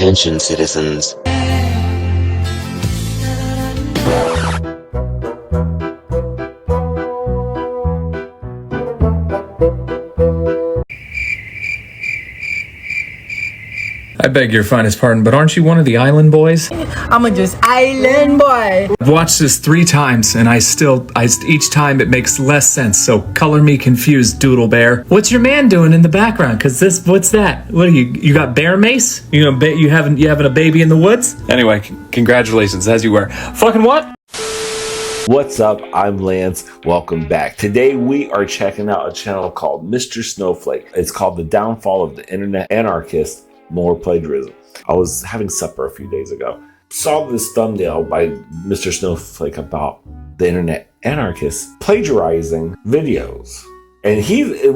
Attention, citizens. I beg your finest pardon, but aren't you one of the island boys? I'm a just island boy. I've watched this 3 times, and each time it makes less sense, so color me confused, Doodle Bear. What's your man doing in the background? What's that? What are you got bear mace? You having a baby in the woods? Anyway, congratulations, as you were. Fucking what? What's up? I'm Lance. Welcome back. Today we are checking out a channel called Mr. Snowflake. It's called The Downfall of the Internet Anarchist, More Plagiarism. I was having supper a few days ago. Saw this thumbnail by Mr. Snowflake about the Internet Anarchist plagiarizing videos. And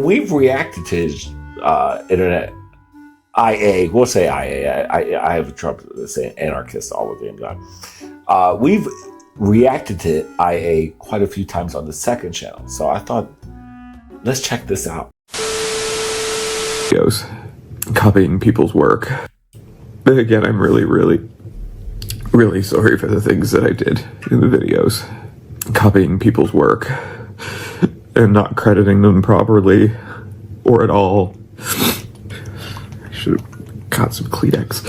we've reacted to his Internet IA. We'll say IA. I have trouble saying anarchist all the damn time. We've reacted to IA quite a few times on the second channel. So I thought, let's check this out. Videos. Copying people's work. But again, I'm really sorry for the things that I did in the videos. Copying people's work and not crediting them properly or at all. I should have got some Kleenex.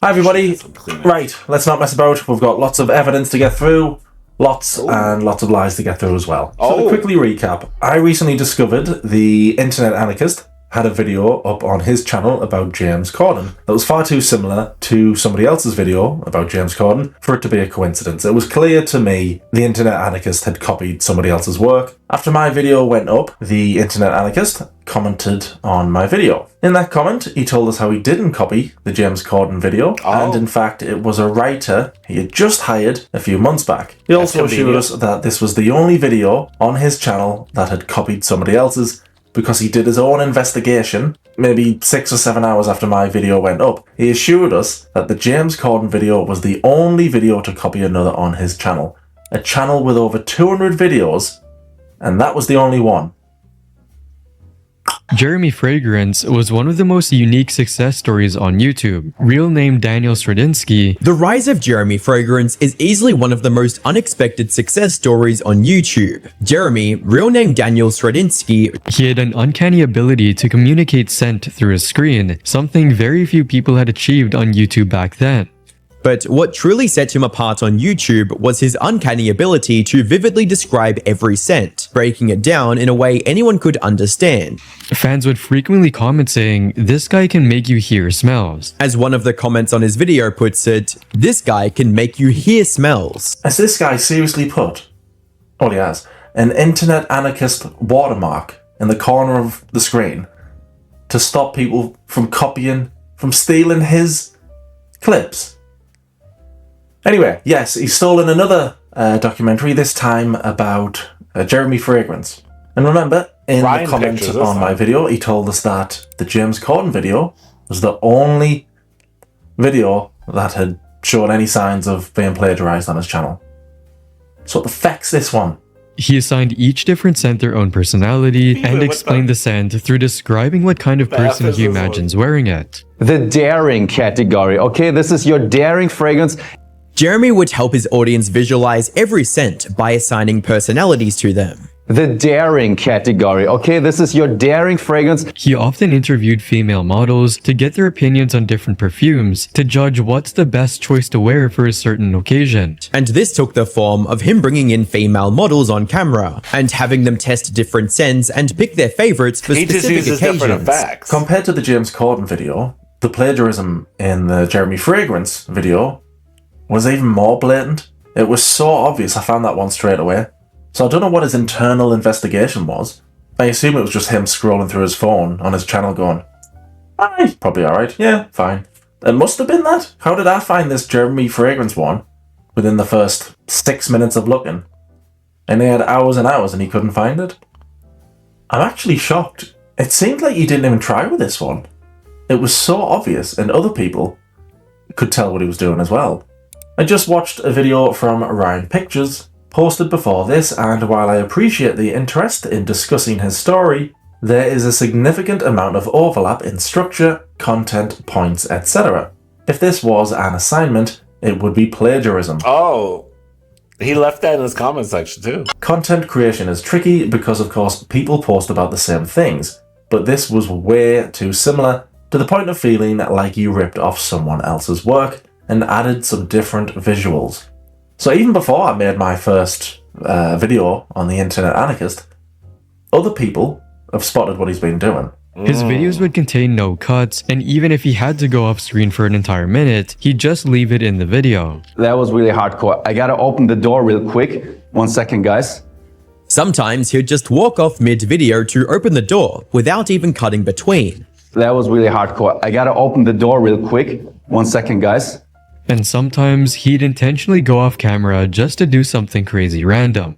Hi everybody. Right, let's not mess about. We've got lots of evidence to get through. Lots and lots of lies to get through as well. So to quickly recap, I recently discovered the Internet Anarchist had a video up on his channel about James Corden that was far too similar to somebody else's video about James Corden for it to be a coincidence. It was clear to me the Internet Anarchist had copied somebody else's work. After my video went up, the Internet Anarchist commented on my video. In that comment, he told us how he didn't copy the James Corden video, and in fact it was a writer he had just hired a few months back. He also assured us that this was the only video on his channel that had copied somebody else's, because he did his own investigation, maybe 6 or 7 hours after my video went up. He assured us that the James Corden video was the only video to copy another on his channel. A channel with over 200 videos, and that was the only one. Jeremy Fragrance was one of the most unique success stories on YouTube. Real name Daniel Stradinsky. The rise of Jeremy Fragrance is easily one of the most unexpected success stories on YouTube. Jeremy, real name Daniel Stradinsky, He had an uncanny ability to communicate scent through a screen, something very few people had achieved on YouTube back then. but what truly set him apart on YouTube was his uncanny ability to vividly describe every scent, breaking it down in a way anyone could understand. Fans would frequently comment saying, "This guy can make you hear smells." As one of the comments on his video puts it, "This guy can make you hear smells." Has this guy seriously put, oh he has, an Internet Anarchist watermark in the corner of the screen to stop people from copying, from stealing his clips? Anyway, yes, he's stolen another documentary, this time about Jeremy Fragrance. And remember, in the comment on my video, he told us that the James Corden video was the only video that had shown any signs of being plagiarized on his channel. So what the feck's this one? He assigned each different scent their own personality and explained the scent through describing what kind of person he imagines wearing it. The daring category. Okay, this is your daring fragrance. Jeremy would help his audience visualize every scent by assigning personalities to them. The daring category. Okay, this is your daring fragrance. He often interviewed female models to get their opinions on different perfumes to judge what's the best choice to wear for a certain occasion. And this took the form of him bringing in female models on camera and having them test different scents and pick their favorites for specific occasions. Compared to the James Corden video, the plagiarism in the Jeremy Fragrance video was even more blatant. It was so obvious, I found that one straight away. So I don't know what his internal investigation was. I assume it was just him scrolling through his phone on his channel going, "Aye, probably alright, yeah, fine." It must have been that. How did I find this Jeremy Fragrance one within the first 6 minutes of looking? And he had hours and hours and he couldn't find it? I'm actually shocked. It seemed like he didn't even try with this one. It was so obvious and other people could tell what he was doing as well. I just watched a video from Ryan Pictures posted before this, and while I appreciate the interest in discussing his story, there is a significant amount of overlap in structure, content, points, etc. If this was an assignment, it would be plagiarism. Oh, he left that in his comment section too. Content creation is tricky because, of course, people post about the same things, but this was way too similar to the point of feeling like you ripped off someone else's work and added some different visuals. So even before I made my first video on the Internet Anarchist, other people have spotted what he's been doing. His videos would contain no cuts, and even if he had to go off screen for an entire minute, he'd just leave it in the video. That was really hardcore. I gotta open the door real quick. 1 second, guys. Sometimes he'd just walk off mid-video to open the door without even cutting between. That was really hardcore. I gotta open the door real quick. 1 second, guys. And sometimes he'd intentionally go off camera just to do something crazy random.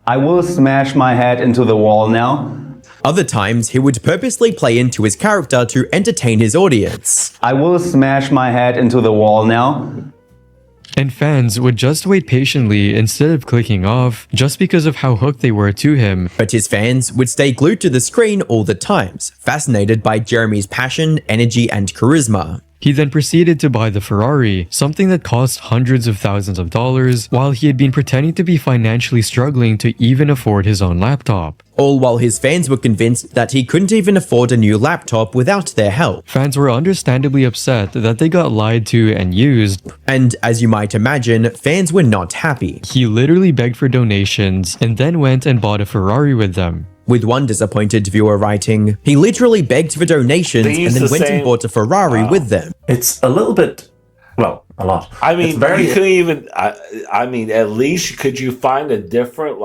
I will smash my head into the wall now. Other times, he would purposely play into his character to entertain his audience. I will smash my head into the wall now. And fans would just wait patiently instead of clicking off, just because of how hooked they were to him. But his fans would stay glued to the screen all the times, fascinated by Jeremy's passion, energy, and charisma. He then proceeded to buy the Ferrari, something that cost hundreds of thousands of dollars, while he had been pretending to be financially struggling to even afford his own laptop. All while his fans were convinced that he couldn't even afford a new laptop without their help. Fans were understandably upset that they got lied to and used. And as you might imagine, fans were not happy. He literally begged for donations and then went and bought a Ferrari with them. With one disappointed viewer writing, he literally begged for donations and then went and bought a Ferrari with them. It's a little bit, well, a lot. I mean, It's very, you couldn't even. I mean, at least could you find a different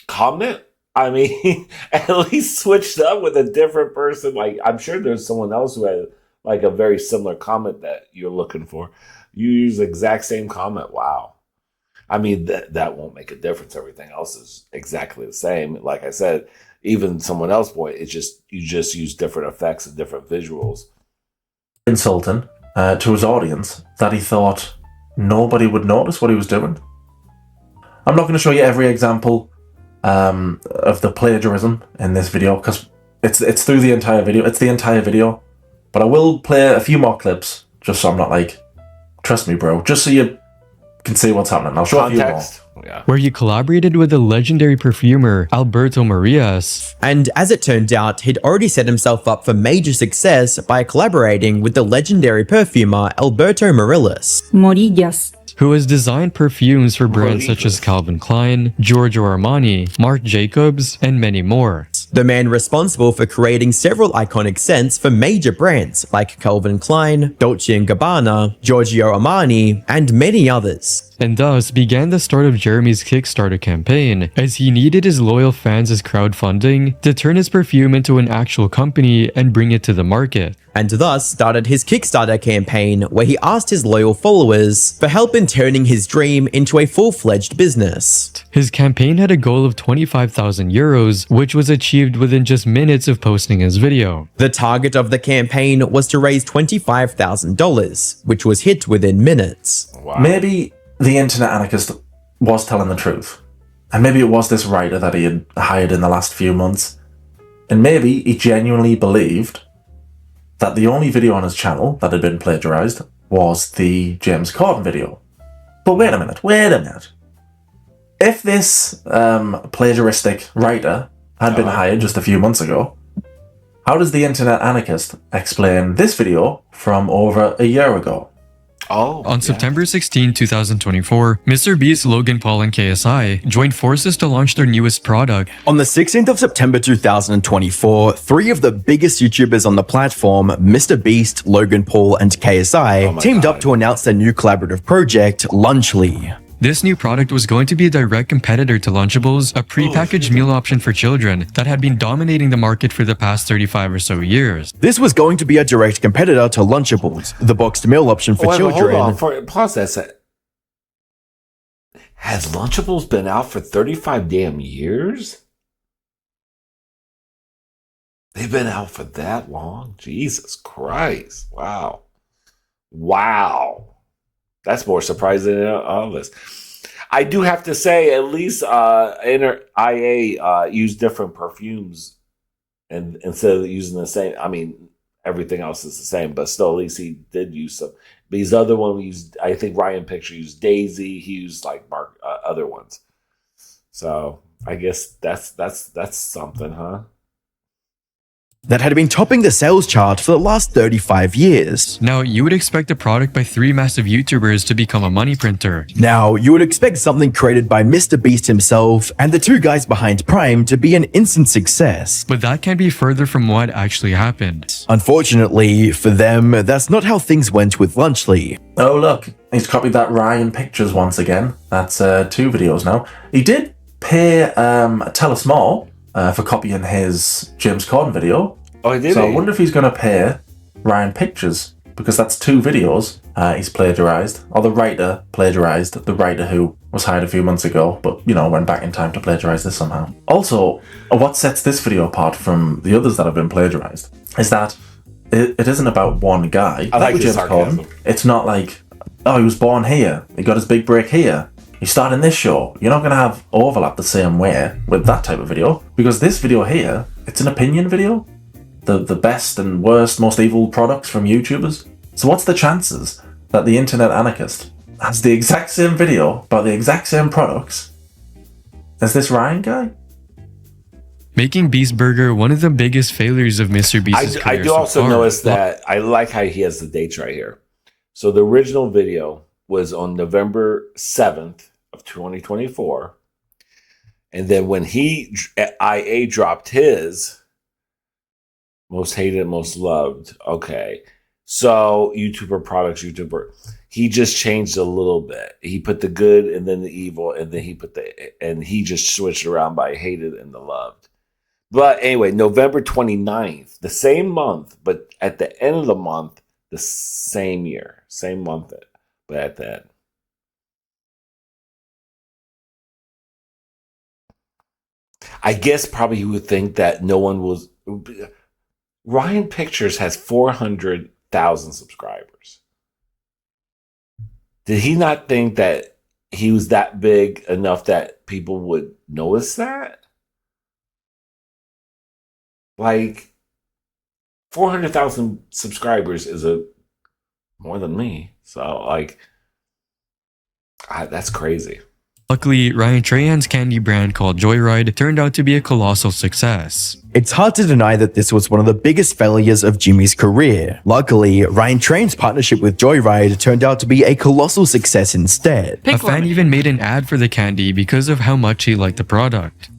comment? I mean, at least switched up with a different person. Like, I'm sure there's someone else who had like a very similar comment that you're looking for. You use the exact same comment. Wow. I mean, that won't make a difference. Everything else is exactly the same. Like I said, even someone else, boy, it's just you just use different effects and different visuals. insulting to his audience that he thought nobody would notice what he was doing. I'm not going to show you every example of the plagiarism in this video because it's through the entire video. It's the entire video, but I will play a few more clips just so I'm not like, trust me, bro, just so you can see what's happening. I'll show a few more. Yeah. Where he collaborated with the legendary perfumer Alberto Marias. And as it turned out, he'd already set himself up for major success by collaborating with the legendary perfumer Alberto Morillas. Who has designed perfumes for brands such as Calvin Klein, Giorgio Armani, Marc Jacobs, and many more. The man responsible for creating several iconic scents for major brands like Calvin Klein, Dolce & Gabbana, Giorgio Armani, and many others. And thus began the start of Jeremy's Kickstarter campaign, as he needed his loyal fans as crowdfunding to turn his perfume into an actual company and bring it to the market. And thus started his Kickstarter campaign, where he asked his loyal followers for help in turning his dream into a full-fledged business. His campaign had a goal of 25,000 euros, which was achieved within just minutes of posting his video. The target of the campaign was to raise $25,000, which was hit within minutes. Wow. Maybe the Internet Anarchist was telling the truth. And maybe it was this writer that he had hired in the last few months. And maybe he genuinely believed that the only video on his channel that had been plagiarized was the James Corden video. But wait a minute. If this plagiaristic writer had been hired just a few months ago, how does the Internet Anarchist explain this video from over a year ago? On September 16, 2024, Mr. Beast, Logan Paul, and KSI joined forces to launch their newest product. On the 16th of September 2024, three of the biggest YouTubers on the platform, Mr. Beast, Logan Paul, and KSI, teamed up to announce their new collaborative project, Lunchly. This new product was going to be a direct competitor to Lunchables, a prepackaged meal option for children that had been dominating the market for the past 35 or so years. This was going to be a direct competitor to Lunchables, the boxed meal option for children. Hold on, pause that second. Has Lunchables been out for 35 damn years? They've been out for that long? Jesus Christ. Wow. That's more surprising than all this. I do have to say, at least IA used different perfumes and instead of using the same, I mean, everything else is the same, but still, at least he did use some. But his other one used, I think Ryan Picture used Daisy. He used like other ones. So I guess that's something, huh? That had been topping the sales chart for the last 35 years. Now, you would expect a product by 3 massive YouTubers to become a money printer. Now, you would expect something created by Mr. Beast himself and the 2 guys behind Prime to be an instant success. But that can't be further from what actually happened. Unfortunately, for them, that's not how things went with Lunchley. Oh look, he's copied that Ryan Pictures once again. That's 2 videos now. He did pay Tell Us More for copying his James Corden video. Oh, he did. So I wonder if he's going to pay Ryan Pictures, because that's 2 videos he's plagiarized, or the writer plagiarized, the writer who was hired a few months ago, but, you know, went back in time to plagiarize this somehow. Also, what sets this video apart from the others that have been plagiarized is that it isn't about one guy. I like James sarcasm. Corden. It's not like, oh, he was born here, he got his big break here, he started in this show. You're not going to have overlap the same way with that type of video, because this video here, it's an opinion video. The best and worst, most evil products from YouTubers. So what's the chances that the Internet Anarchist has the exact same video about the exact same products as this Ryan guy? Making Beast Burger one of the biggest failures of Mr. Beast's career I do so also far. notice that I like how he has the dates right here. So the original video was on November 7th of 2024. And then when IA dropped his most hated, most loved. Okay. So YouTuber products, he just changed a little bit. He put the good and then the evil, and then he just switched around by hated and the loved. But anyway, November 29th, the same month, but at the end of the month, the same year, same month, but at the end. I guess probably you would think that no one was. Ryan Pictures has 400,000 subscribers. Did he not think that he was that big enough that people would notice that? Like, 400,000 subscribers is more than me. So, like, that's crazy. Luckily, Ryan Trahan's candy brand called Joyride turned out to be a colossal success. It's hard to deny that this was one of the biggest failures of Jimmy's career. Luckily, Ryan Trahan's partnership with Joyride turned out to be a colossal success instead. A fan even made an ad for the candy because of how much he liked the product.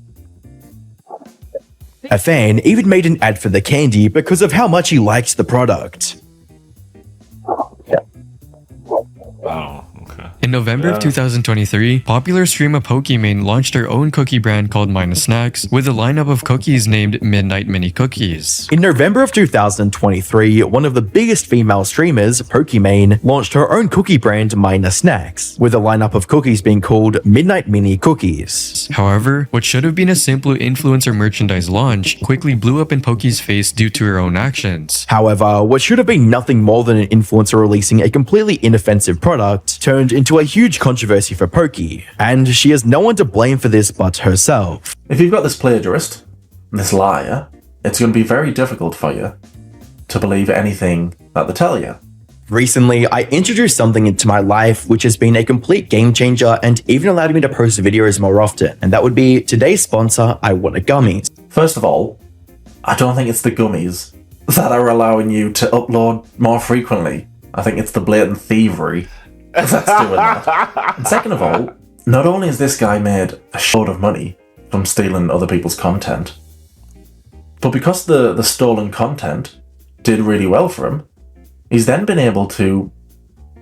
A fan even made an ad for the candy because of how much he liked the product. Wow. Okay. In November of 2023, popular streamer Pokimane launched her own cookie brand called Minus Snacks with a lineup of cookies named Midnight Mini Cookies. In November of 2023, one of the biggest female streamers, Pokimane, launched her own cookie brand Minus Snacks, with a lineup of cookies being called Midnight Mini Cookies. However, what should have been a simple influencer merchandise launch quickly blew up in Poki's face due to her own actions. However, what should have been nothing more than an influencer releasing a completely inoffensive product turned into a huge controversy for Poki, and she has no one to blame for this but herself. If you've got this plagiarist, this liar, it's going to be very difficult for you to believe anything that they tell you. Recently, I introduced something into my life which has been a complete game changer and even allowed me to post videos more often, and that would be today's sponsor, I Want a Gummies. First of all, I don't think it's the gummies that are allowing you to upload more frequently. I think it's the blatant thievery that's doing that. And second of all, not only has this guy made a shitload of money from stealing other people's content, but because the stolen content did really well for him, he's then been able to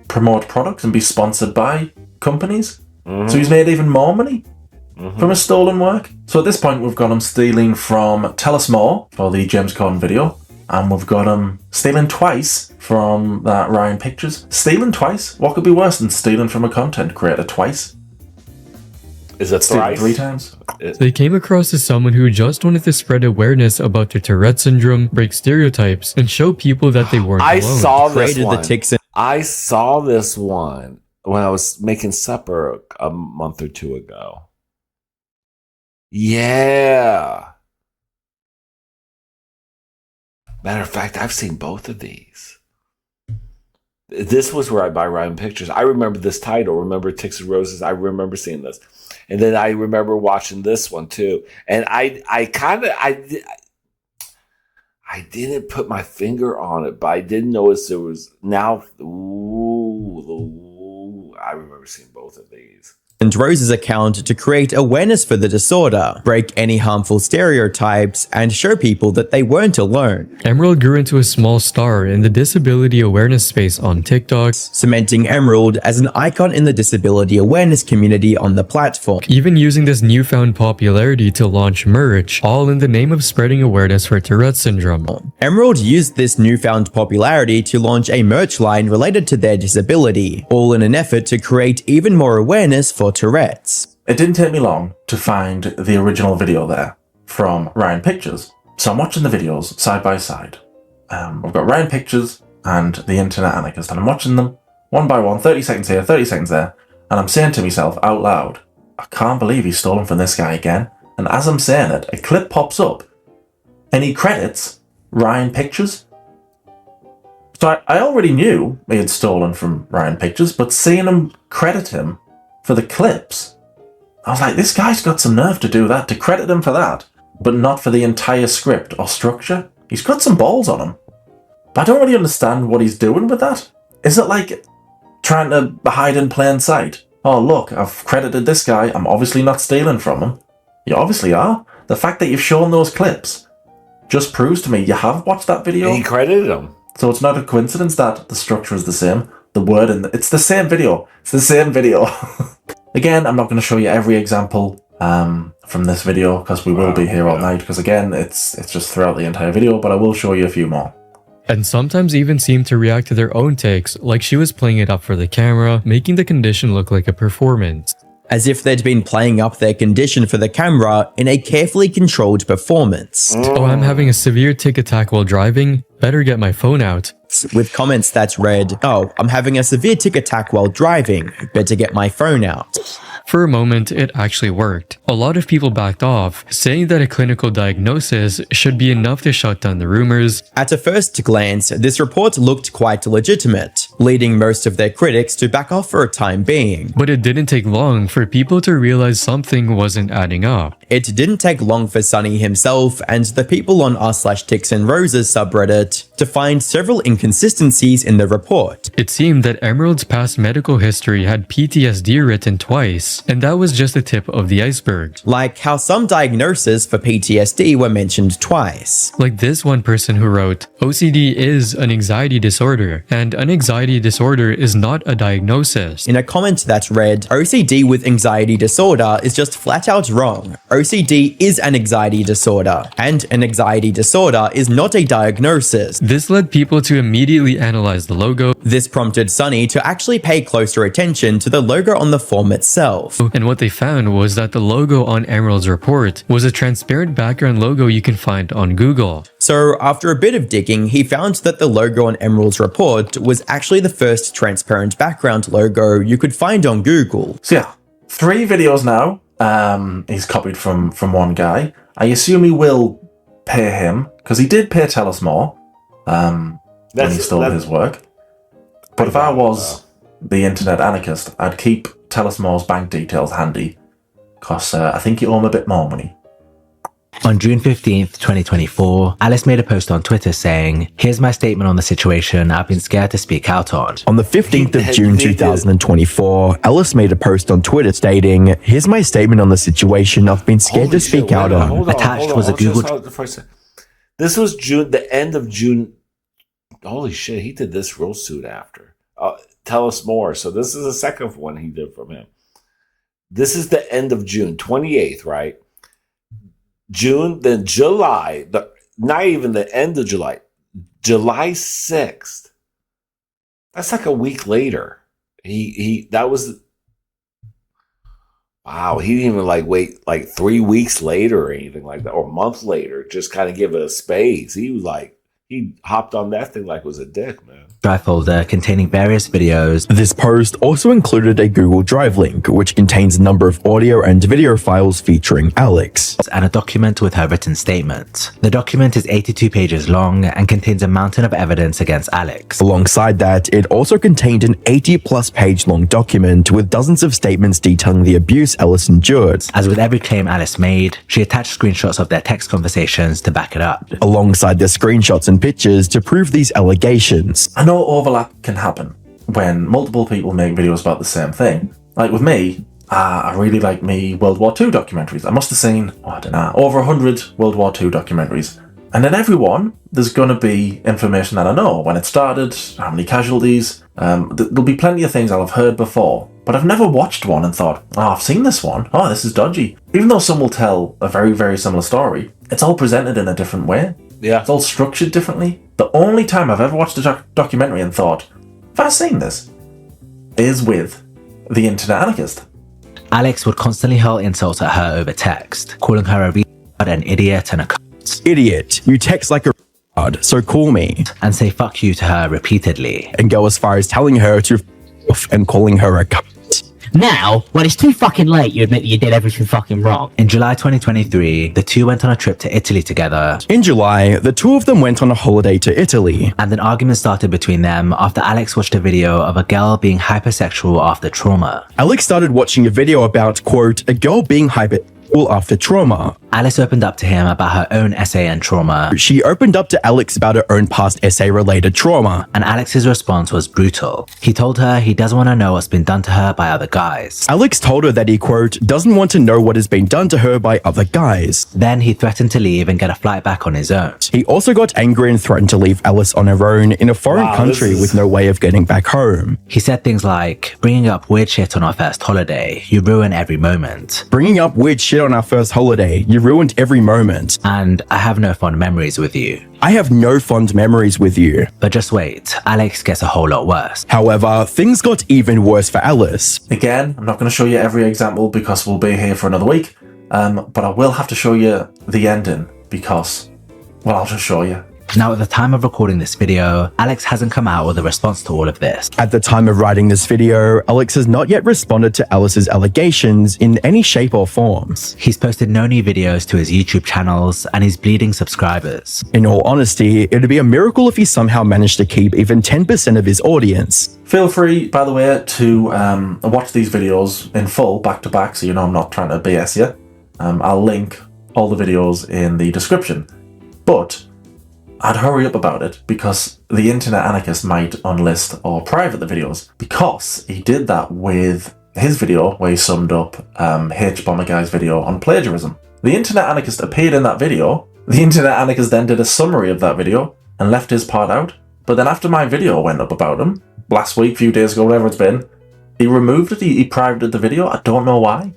promote products and be sponsored by companies. So he's made even more money from his stolen work. So at this point, we've got him stealing from Tell Us More for the James Corden video, and we've got him stealing twice from that Ryan Pictures. Stealing twice? What could be worse than stealing from a content creator twice? Is it Stealing thrice? 3 times? They came across as someone who just wanted to spread awareness about their Tourette syndrome, break stereotypes, and show people that they weren't I alone. saw this Created one. the ticks and I saw this one when I was making supper a month or 2 ago. Yeah. Matter of fact, I've seen both of these. This was where I buy Ryan Pictures. I remember this title. Remember Ticks and Roses? I remember seeing this. And then I remember watching this one too. And I didn't put my finger on it, but I did notice there was now. I remember seeing both of these. And Rose's account to create awareness for the disorder, break any harmful stereotypes, and show people that they weren't alone. Emerald grew into a small star in the disability awareness space on TikTok, cementing Emerald as an icon in the disability awareness community on the platform. Even using this newfound popularity to launch merch, all in the name of spreading awareness for Tourette syndrome. Emerald used this newfound popularity to launch a merch line related to their disability, all in an effort to create even more awareness for Tourette's. It didn't take me long to find the original video there from Ryan Pictures. So I'm watching the videos side by side. I've got Ryan Pictures and the Internet Anarchist, and I'm watching them one by one, 30 seconds here, 30 seconds there, and I'm saying to myself out loud, I can't believe he's stolen from this guy again. And as I'm saying it, a clip pops up and he credits Ryan Pictures. So I already knew he had stolen from Ryan Pictures, but seeing him credit him for the clips, I was like, this guy's got some nerve to do that, to credit him for that, but not for the entire script or structure. He's got some balls on him. But I don't really understand what he's doing with that. Is it like trying to hide in plain sight? Oh, look, I've credited this guy. I'm obviously not stealing from him. You obviously are. The fact that you've shown those clips just proves to me you have watched that video. And he credited him. So it's not a coincidence that the structure is the same. The word in it's the same video. It's the same video. Again, I'm not going to show you every example from this video because we will be here all night. Because again, it's just throughout the entire video, but I will show you a few more. And sometimes even seem to react to their own takes, like she was playing it up for the camera, making the condition look like a performance. As if they'd been playing up their condition for the camera in a carefully controlled performance. Oh, I'm having a severe tic attack while driving? Better get my phone out. With comments that read, oh, I'm having a severe tic attack while driving. Better get my phone out. For a moment, it actually worked. A lot of people backed off, saying that a clinical diagnosis should be enough to shut down the rumors. At a first glance, this report looked quite legitimate, leading most of their critics to back off for a time being. But it didn't take long for people to realize something wasn't adding up. It didn't take long for Sunny himself and the people on r/Ticks and Roses subreddit to find several inconsistencies in the report. It seemed that Emerald's past medical history had PTSD written twice, and that was just the tip of the iceberg. Like how some diagnoses for PTSD were mentioned twice. Like this one person who wrote, OCD is an anxiety disorder, and an anxiety disorder is not a diagnosis. In a comment that read, OCD with anxiety disorder is just flat out wrong. OCD is an anxiety disorder, and an anxiety disorder is not a diagnosis. This led people to immediately analyze the logo. This prompted Sunny to actually pay closer attention to the logo on the form itself. And what they found was that the logo on Emerald's report was a transparent background logo you can find on Google. So after a bit of digging, he found that the logo on Emerald's report was actually the first transparent background logo you could find on Google. So yeah, 3 videos now. He's copied from one guy. I assume he will pay him because he did pay Tell Us More when he stole his work. But if I was the Internet Anarchist, I'd keep Tell Us More's bank details handy because I think you owe him a bit more money. On June 15th, 2024, Alice made a post on Twitter saying, "Here's my statement on the situation I've been scared to speak out on." On the 15th of June 2024, Alice made a post on Twitter stating, "Here's my statement on the situation I've been scared to speak out on." Attached was a Google... This was June, the end of June. Holy shit, he did this real soon after. Tell Us More. So this is the second one he did from him. This is the end of June, 28th, right? June, then July, not even the end of July, July 6th. That's like a week later. That was, wow, he didn't even wait 3 weeks later or anything like that, or a month later, just kind of give it a space. He was like, He hopped on that thing like it was a dick, man. Drive folder containing various videos. This post also included a Google Drive link, which contains a number of audio and video files featuring Alex. And a document with her written statement. The document is 82 pages long and contains a mountain of evidence against Alex. Alongside that, it also contained an 80-plus page long document with dozens of statements detailing the abuse Alice endured. As with every claim Alice made, she attached screenshots of their text conversations to back it up. Alongside the screenshots and pictures to prove these allegations. I know overlap can happen when multiple people make videos about the same thing. Like with me, I really like me World War II documentaries. I must have seen, I don't know, over 100 World War II documentaries. And in every one, there's going to be information that I know. When it started, how many casualties. There'll be plenty of things I'll have heard before. But I've never watched one and thought, oh, I've seen this one. Oh, this is dodgy. Even though some will tell a very, very similar story, it's all presented in a different way. Yeah. It's all structured differently. The only time I've ever watched a documentary and thought, have I seen this? Is with the Internet Anarchist. Alex would constantly hurl insults at her over text, calling her a retard, an idiot, and a cunt. Idiot, you text like a retard, so call me. And say fuck you to her repeatedly. And go as far as telling her to f off and calling her a cunt. Now, when it's too fucking late, you admit that you did everything fucking wrong. In July 2023, the two went on a trip to Italy together. In July, the two of them went on a holiday to Italy. And an argument started between them after Alex watched a video of a girl being hypersexual after trauma. Alex started watching a video about, quote, a girl being hypersexual after trauma. Alice opened up to him about her own essay and trauma. She opened up to Alex about her own past essay-related trauma. And Alex's response was brutal. He told her he doesn't want to know what's been done to her by other guys. Alex told her that he, quote, doesn't want to know what has been done to her by other guys. Then he threatened to leave and get a flight back on his own. He also got angry and threatened to leave Alice on her own in a foreign country with no way of getting back home. He said things like, bringing up weird shit on our first holiday, you ruin every moment. Bringing up weird shit on our first holiday, you ruined every moment. And I have no fond memories with you. I have no fond memories with you. But just wait, Alex gets a whole lot worse. However, things got even worse for Alice. Again, I'm not going to show you every example because we'll be here for another week. But I will have to show you the ending because, well, I'll just show you. Now, at the time of recording this video, Alex hasn't come out with a response to all of this. At the time of writing this video, Alex has not yet responded to Alice's allegations in any shape or forms. He's posted no new videos to his YouTube channels, and he's bleeding subscribers. In all honesty, it'd be a miracle if he somehow managed to keep even 10% of his audience. Feel free, by the way, to watch these videos in full, back to back, so you know I'm not trying to BS you. I'll link all the videos in the description. But I'd hurry up about it because the Internet Anarchist might unlist or private the videos, because he did that with his video where he summed up H-Bomber Guy's video on plagiarism. The Internet Anarchist appeared in that video. The Internet Anarchist then did a summary of that video and left his part out. But then after my video went up about him, last week, few days ago, whatever it's been, he removed it, he privated the video. I don't know why.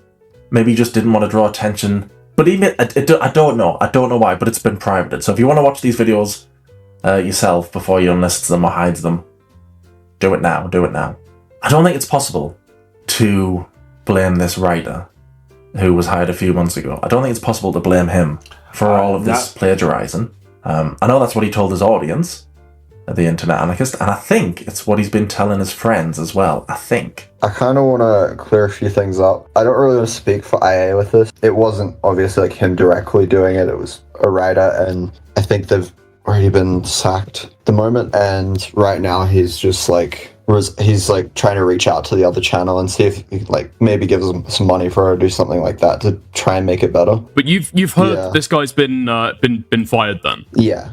Maybe he just didn't want to draw attention. But even, I don't know why, but it's been privated. So if you want to watch these videos yourself before you unlist them or hides them, do it now, I don't think it's possible to blame this writer who was hired a few months ago. I don't think it's possible to blame him for all of this plagiarizing. I know that's what he told his audience, the Internet Anarchist, and I think it's what he's been telling his friends as well, I think. I kind of want to clear a few things up. I don't really want to speak for IA with this. It wasn't obviously like him directly doing it. It was a writer, and I think they've already been sacked at the moment, and right now he's just like, he's like trying to reach out to the other channel and see if he like maybe gives them some money for it or do something like that to try and make it better. But you've heard this guy's been fired then? Yeah.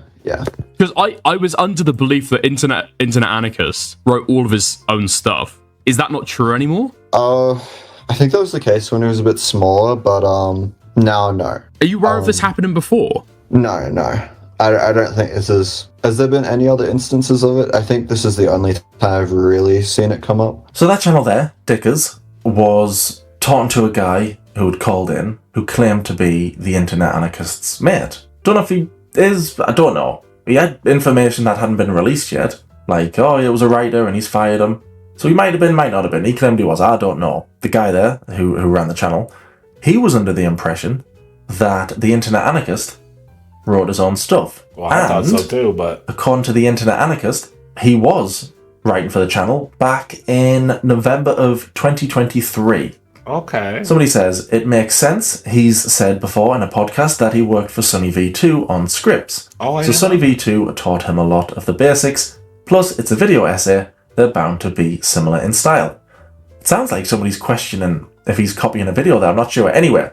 Because I was under the belief that Internet Anarchist wrote all of his own stuff. Is that not true anymore? I think that was the case when he was a bit smaller, but now no. Are you aware of this happening before? No. I don't think this is... Has there been any other instances of it? I think this is the only time I've really seen it come up. So that channel there, Dickers, was talking to a guy who had called in, who claimed to be the Internet Anarchist's mate. Don't know if he is, I don't know. He had information that hadn't been released yet. Like, oh, it was a writer and he's fired him. So he might have been, might not have been. He claimed he was, I don't know. The guy there, who ran the channel, he was under the impression that the Internet Anarchist wrote his own stuff. Well, I thought so too, but according to the Internet Anarchist, he was writing for the channel back in November of 2023. Okay. Somebody says, it makes sense. He's said before in a podcast that he worked for Sunny V2 on scripts. Oh, so yeah. Sunny V2 taught him a lot of the basics, plus it's a video essay, they're bound to be similar in style. It sounds like somebody's questioning if he's copying a video there, I'm not sure. Anyway,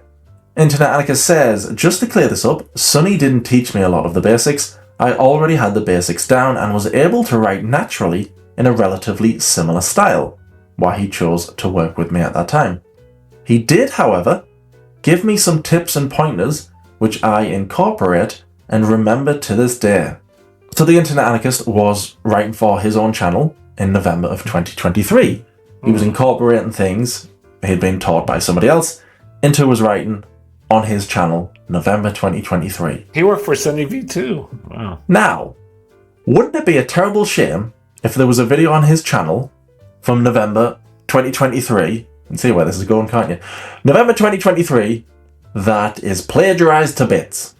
Internet Anarchist says, just to clear this up, Sunny didn't teach me a lot of the basics. I already had the basics down and was able to write naturally in a relatively similar style, why he chose to work with me at that time. He did, however, give me some tips and pointers which I incorporate and remember to this day. So the Internet Anarchist was writing for his own channel in November of 2023. He was incorporating things he'd been taught by somebody else into his writing on his channel, November 2023. He worked for Sunny V2. Wow. Now, wouldn't it be a terrible shame if there was a video on his channel from November 2023, you can see where this is going, can't you? November 2023, that is plagiarized to bits.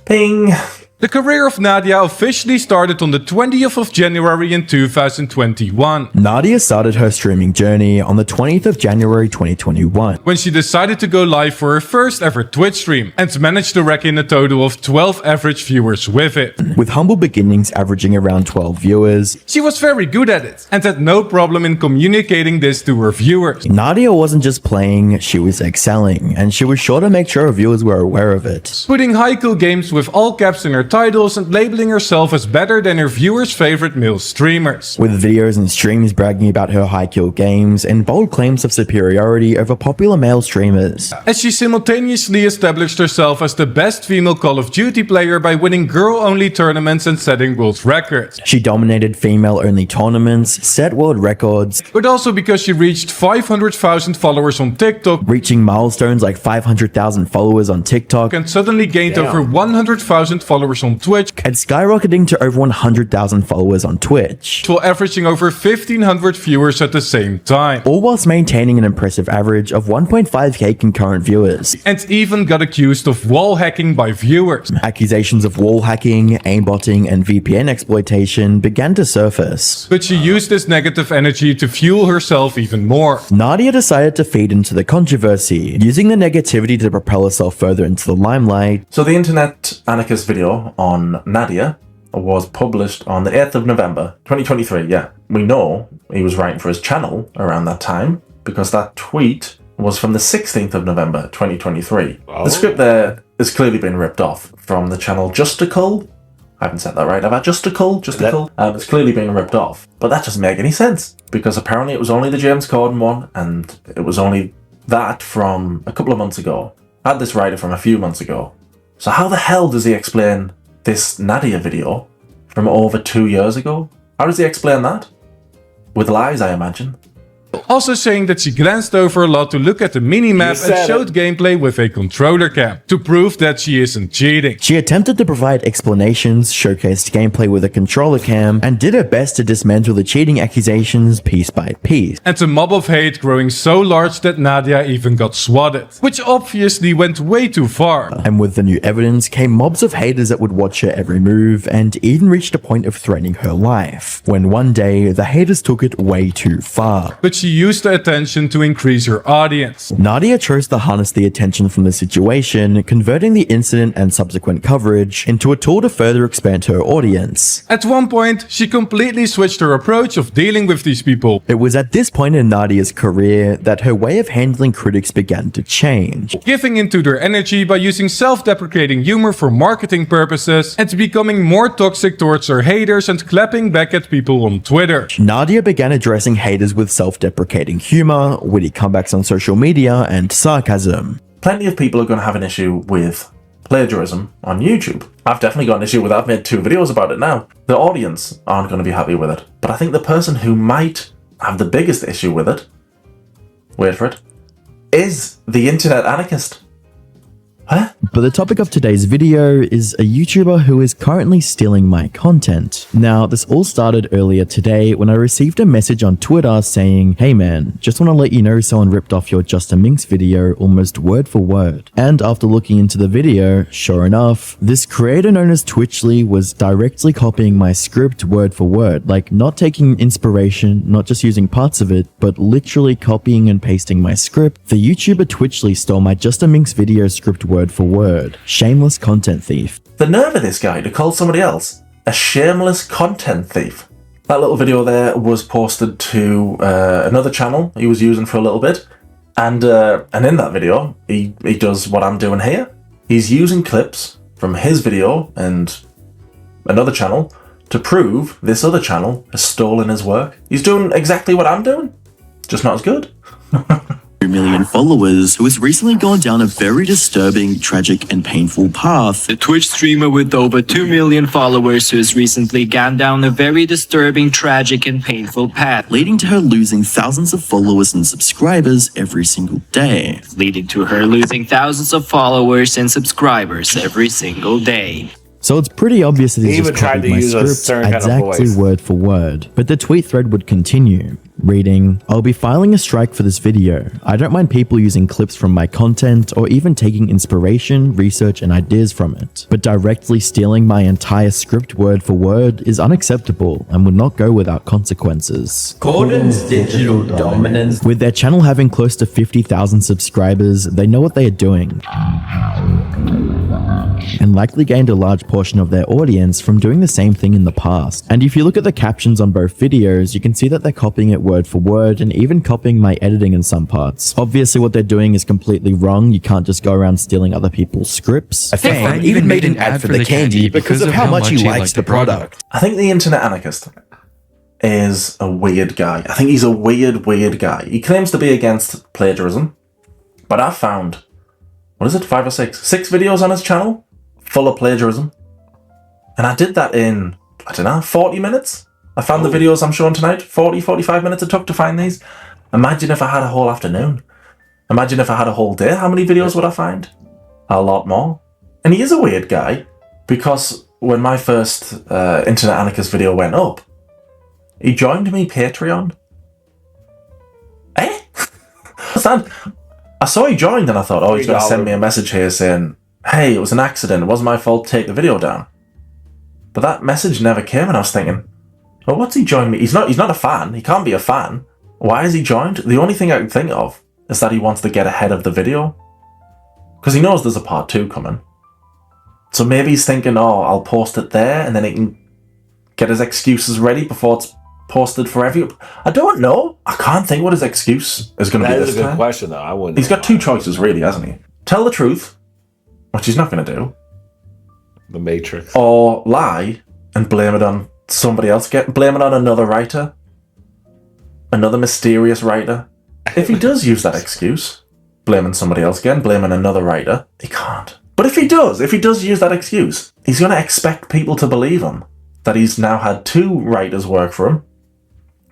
Ping. The career of Nadia officially started on the 20th of January in 2021. Nadia started her streaming journey on the 20th of January 2021. When she decided to go live for her first ever Twitch stream and managed to rack in a total of 12 average viewers with it. With humble beginnings averaging around 12 viewers, she was very good at it and had no problem in communicating this to her viewers. Nadia wasn't just playing, she was excelling, and she was sure to make sure her viewers were aware of it. Putting haiku games with all caps in her titles and labeling herself as better than her viewers' favorite male streamers. With videos and streams bragging about her high-kill games and bold claims of superiority over popular male streamers. As she simultaneously established herself as the best female Call of Duty player by winning girl-only tournaments and setting world records. She dominated female-only tournaments, set world records, but also because she reached 500,000 followers on TikTok, reaching milestones like 500,000 followers on TikTok, and suddenly gained over 100,000 followers on Twitch, and skyrocketing to over 100,000 followers on Twitch, while averaging over 1,500 viewers at the same time. All whilst maintaining an impressive average of 1.5k concurrent viewers. And even got accused of wall hacking by viewers. Accusations of wall hacking, aimbotting, and VPN exploitation began to surface. But she used this negative energy to fuel herself even more. Nadia decided to feed into the controversy, using the negativity to propel herself further into the limelight. So the Internet Anarchist video on Nadia was published on the 8th of November 2023. Yeah, we know he was writing for his channel around that time because that tweet was from the 16th of November 2023. Oh. The script there has clearly been ripped off from the channel Justical. I haven't said that right, have I? Justical? It's clearly been ripped off. But that doesn't make any sense because apparently it was only the James Corden one and it was only that from a couple of months ago. I had this writer from a few months ago. So how the hell does he explain this Nadia video from over 2 years ago? How does he explain that? With lies, I imagine. Also saying that she glanced over a lot to look at the minimap and showed gameplay with a controller cam to prove that she isn't cheating. She attempted to provide explanations, showcased gameplay with a controller cam, and did her best to dismantle the cheating accusations piece by piece. And the mob of hate growing so large that Nadia even got swatted, which obviously went way too far. And with the new evidence came mobs of haters that would watch her every move and even reached a point of threatening her life, when one day the haters took it way too far. But she used the attention to increase her audience. Nadia chose to harness the attention from the situation, converting the incident and subsequent coverage into a tool to further expand her audience. At one point, she completely switched her approach of dealing with these people. It was at this point in Nadia's career that her way of handling critics began to change. Giving into their energy by using self-deprecating humor for marketing purposes and becoming more toxic towards her haters and clapping back at people on Twitter. Nadia began addressing haters with self-deprecating humor, witty comebacks on social media, and sarcasm. Plenty of people are going to have an issue with plagiarism on YouTube. I've definitely got an issue with it. I've made 2 videos about it now. The audience aren't going to be happy with it. But I think the person who might have the biggest issue with it, wait for it, is the Internet Anarchist. But the topic of today's video is a YouTuber who is currently stealing my content. Now, this all started earlier today when I received a message on Twitter saying, "Hey man, just want to let you know someone ripped off your Just a Minx video almost word for word." And after looking into the video, sure enough, this creator known as Twitchly was directly copying my script word for word, like not taking inspiration, not just using parts of it, but literally copying and pasting my script. The YouTuber Twitchly stole my Just a Minx video script word for word. Shameless content thief. The nerve of this guy to call somebody else a shameless content thief. That little video there was posted to another channel he was using for a little bit, and in that video he does what I'm doing here. He's using clips from his video and another channel to prove this other channel has stolen his work. He's doing exactly what I'm doing, just not as good. 2 million followers who has recently gone down a very disturbing, tragic and painful path. The Twitch streamer with over 2 million followers who has recently gone down a very disturbing, tragic and painful path, leading to her losing thousands of followers and subscribers every single day. leading to her losing thousands of followers and subscribers every single day. So it's pretty obvious that he even just tried copied to my use a script certain kind of exactly voice. word for word. But the tweet thread would continue, reading, "I'll be filing a strike for this video. I don't mind people using clips from my content or even taking inspiration, research and ideas from it. But directly stealing my entire script word for word is unacceptable and would not go without consequences." Gordon's digital dominance. With their channel having close to 50,000 subscribers, they know what they are doing, and likely gained a large portion of their audience from doing the same thing in the past. And if you look at the captions on both videos, you can see that they're copying it word for word and even copying my editing in some parts. Obviously what they're doing is completely wrong. You can't just go around stealing other people's scripts. A fan even made an ad for the candy because of how much he likes the product. I think the internet anarchist is a weird guy. I think he's a weird guy. He claims to be against plagiarism, but I've found, what is it, 5 or 6? 6 videos on his channel full of plagiarism. And I did that in, I don't know, 40 minutes? I found the videos I'm showing tonight. 40, 45 minutes it took to find these. Imagine if I had a whole afternoon. Imagine if I had a whole day. How many videos would I find? A lot more. And he is a weird guy, because when my first Internet Anarchist video went up, he joined me Patreon. I saw he joined and I thought, oh, he's going to send me a message here saying, "Hey, it was an accident. It wasn't my fault. Take the video down." But that message never came, and I was thinking, well, what's he joined me? He's not a fan. He can't be a fan. Why is he joined? The only thing I can think of is that he wants to get ahead of the video, because he knows there's a part 2 coming. So maybe he's thinking, oh, I'll post it there, and then he can get his excuses ready before it's posted for everyone. I don't know. I can't think what his excuse is going to be this time. That is a good question, though. I wouldn't. He's got 2 choices, really, hasn't he? Tell the truth, which he's not going to do. The Matrix. Or lie and blame it on somebody else. Blame it on another writer. Another mysterious writer. If he does use that excuse, blaming somebody else again, blaming another writer, he can't. But if he does use that excuse, he's going to expect people to believe him. That he's now had 2 writers work for him,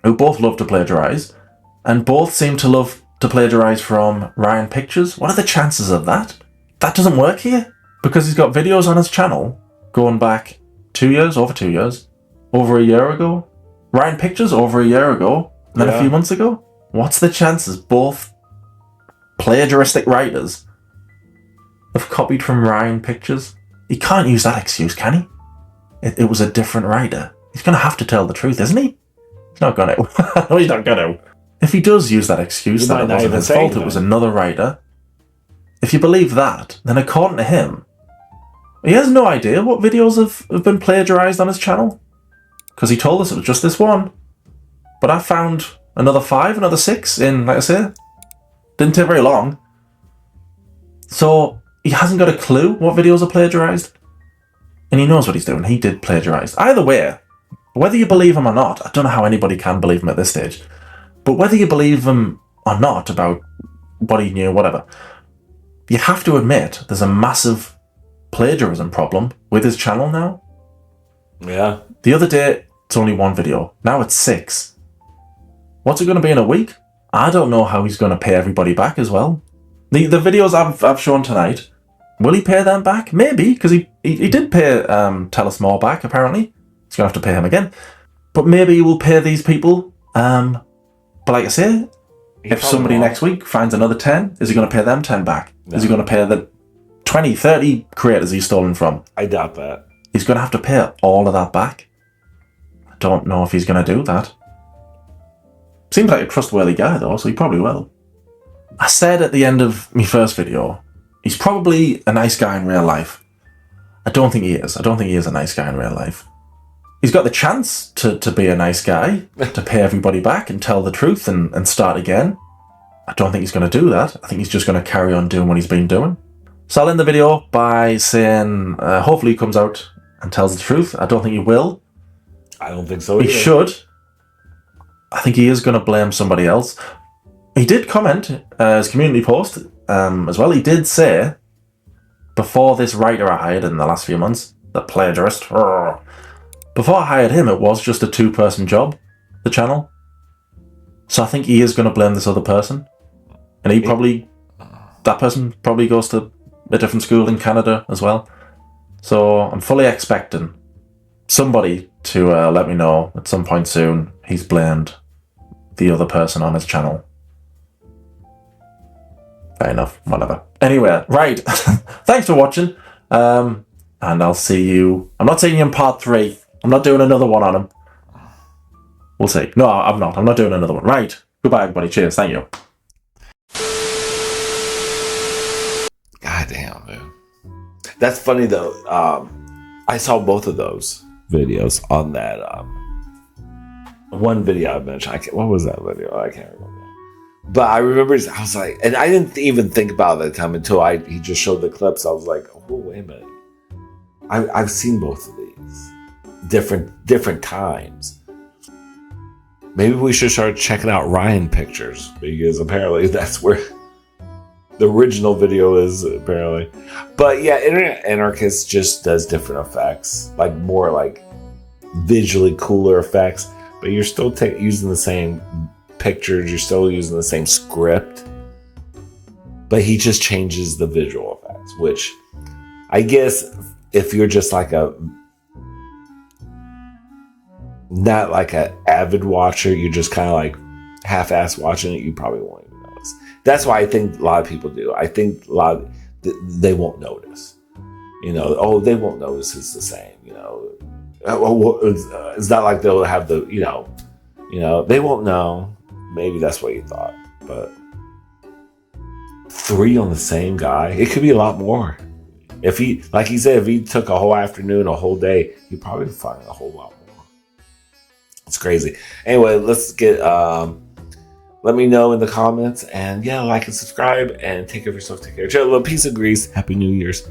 who both love to plagiarize, and both seem to love to plagiarize from Ryan Pictures. What are the chances of that? That doesn't work here, because he's got videos on his channel going back 2 years, over 2 years, over a year ago. Ryan Pictures over a year ago, and then a few months ago. What's the chances both plagiaristic writers have copied from Ryan Pictures? He can't use that excuse, can he? It was a different writer. He's going to have to tell the truth, isn't he? He's not going to. No, he's not going to. If he does use that excuse that it wasn't his fault, it was another writer, if you believe that, then according to him, he has no idea what videos have been plagiarized on his channel. Because he told us it was just this one. But I found another 5, another 6 in, like I say, didn't take very long. So he hasn't got a clue what videos are plagiarized. And he knows what he's doing. He did plagiarize. Either way, whether you believe him or not, I don't know how anybody can believe him at this stage. But whether you believe him or not about what he knew, whatever, you have to admit there's a massive plagiarism problem with his channel now. Yeah. The other day, it's only 1 video. Now it's 6. What's it going to be in a week? I don't know how he's going to pay everybody back as well. The videos I've shown tonight, Will he pay them back? Maybe, because he did pay Tell Us More back, apparently. He's going to have to pay him again. But maybe he will pay these people. But like I say, if somebody next week finds another 10, is he going to pay them 10 back? No. Is he going to pay the 20, 30 creators he's stolen from? I doubt that. He's going to have to pay all of that back. I don't know if he's going to do that. Seems like a trustworthy guy, though, so he probably will. I said at the end of my first video, he's probably a nice guy in real life. I don't think he is. I don't think he is a nice guy in real life. He's got the chance to be a nice guy, to pay everybody back and tell the truth and start again. I don't think he's going to do that. I think he's just going to carry on doing what he's been doing. So I'll end the video by saying, hopefully he comes out and tells the truth. I don't think he will. I don't think so either. He should. I think he is going to blame somebody else. He did comment his community post as well. He did say, before this writer I hired in the last few months, the plagiarist, before I hired him, it was just a 2-person job, the channel. So I think he is going to blame this other person. And that person probably goes to a different school in Canada as well. So I'm fully expecting somebody to let me know at some point soon he's blamed the other person on his channel. Fair enough, whatever. Anyway, right. Thanks for watching. And I'll see you. I'm not seeing you in part 3. I'm not doing another one on him. We'll see. No, I'm not. I'm not doing another one. Right. Goodbye, everybody. Cheers. Thank you. God damn, man. That's funny, though. I saw both of those videos on that one video I mentioned. What was that video? I can't remember. But I remember, I was like, and I didn't even think about it at the time until he just showed the clips. I was like, oh, wait a minute. I've seen both of these. Different times. Maybe we should start checking out Ryan pictures, because apparently that's where the original video is, apparently. But yeah, Internet Anarchist just does different effects, like more like visually cooler effects, but you're still using the same pictures, you're still using the same script, but he just changes the visual effects, which I guess if you're just like not like an avid watcher, you're just kind of like half-ass watching it, you probably won't even notice. That's why I think a lot of people do. I think they won't notice. They won't notice it's the same. It's not like they'll have the, they won't know. Maybe that's what you thought, but 3 on the same guy, it could be a lot more. If he, like he said, if he took a whole afternoon, a whole day, he'd probably find a whole lot more. It's crazy. Anyway, let's get, let me know in the comments, and yeah, like and subscribe, and take care of yourself, take care of each other. A little piece of grease. Happy New Year's.